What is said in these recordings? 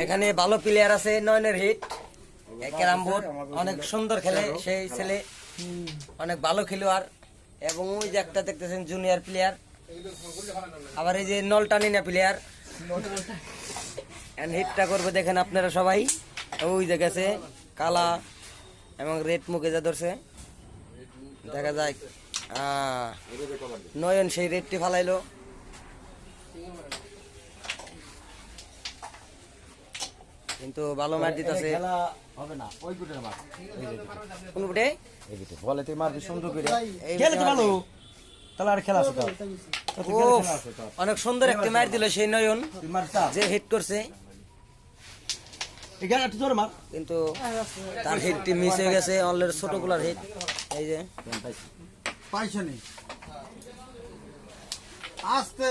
এখানে ভালো প্লেয়ার আছে, নয়নের হিট ক্যারাম বোর্ড অনেক সুন্দর খেলে সেই ছেলে, অনেক ভালো খেলোয়াড়। এবং ওই যে একটা দেখতেছেন জুনিয়র প্লেয়ার, আবার এই যে নলটানিনা প্লেয়ার হিটটা করবে দেখেন আপনারা সবাই। ওই যে গেছে কালা এবং রেড মুখে যা ধরছে দেখা যায়। নয়ন সেই রেডটি ফালাইলো, কিন্তু ভালো মার দিতেছে। হবে না ওই গুটের মার, কোন গুটে? এই গুটে বলে তুই মারবি সুন্দর করে খেলে তো ভালো, তাহলে আর খেলা আছে তো। অনেক সুন্দর একটি মার দিল সেই নয়ন তুই মারছা যে হিট করছে, এখানে একটু জোরে মার, কিন্তু তার হিটটি মিস হয়ে গেছে। অলরেডি ছোট গুলার হিট এই যে পাইছনি আস্তে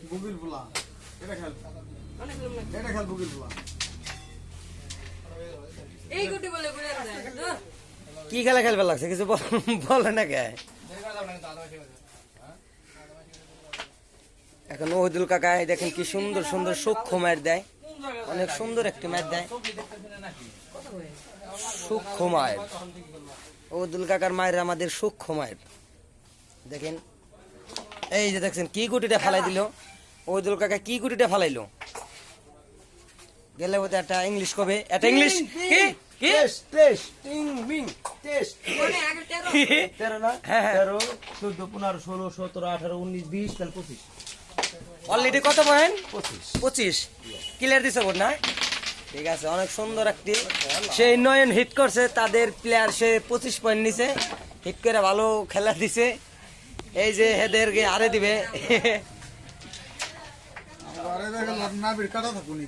বুগির ফুলা এটা খেল, এটা খেল বুগির ফুলা। এই গুটি বলে ঘুরে যায় কি খেলা খেলবে লাগছে কিছু বলে না কে? এখন ওহিদুল কাকা দেখেন কি সুন্দর সুন্দর সূক্ষ্ম মার দেয়, অনেক সুন্দর একটি মার দেয়, সূক্ষ্ম মায়ের। ওহিদুল কাকার মায়ের আমাদের সূক্ষ্ম মায়ের দেখেন। এই যে দেখছেন কি গুটিটা ফালাই দিল ওহিদুল কাকা, কি গুটিটা ফালাইলো। গেলে বোধহয় একটা ইংলিশ কবে, একটা ইংলিশ কি কি টেস্ট টেস্ট টিং বিং টেস্ট মানে আগে 13 13 না, হ্যাঁ, হ্যাঁ। 13 14 15 16 17 18 19 20 তাহলে 25 অলরেডি কত পয়েন্ট? 25 25 ক্লিয়ার দিছে বোধ না? ঠিক আছে, অনেক সুন্দর একটি সেই নয়ন হিট করছে, তাদের প্লেয়ার সে 25 পয়েন্ট নিছে, হিট করে ভালো খেলা দিছে। এই যে হেদেরকে আরে দিবে আরে দেখো না বিড়কাটা থাকুনি।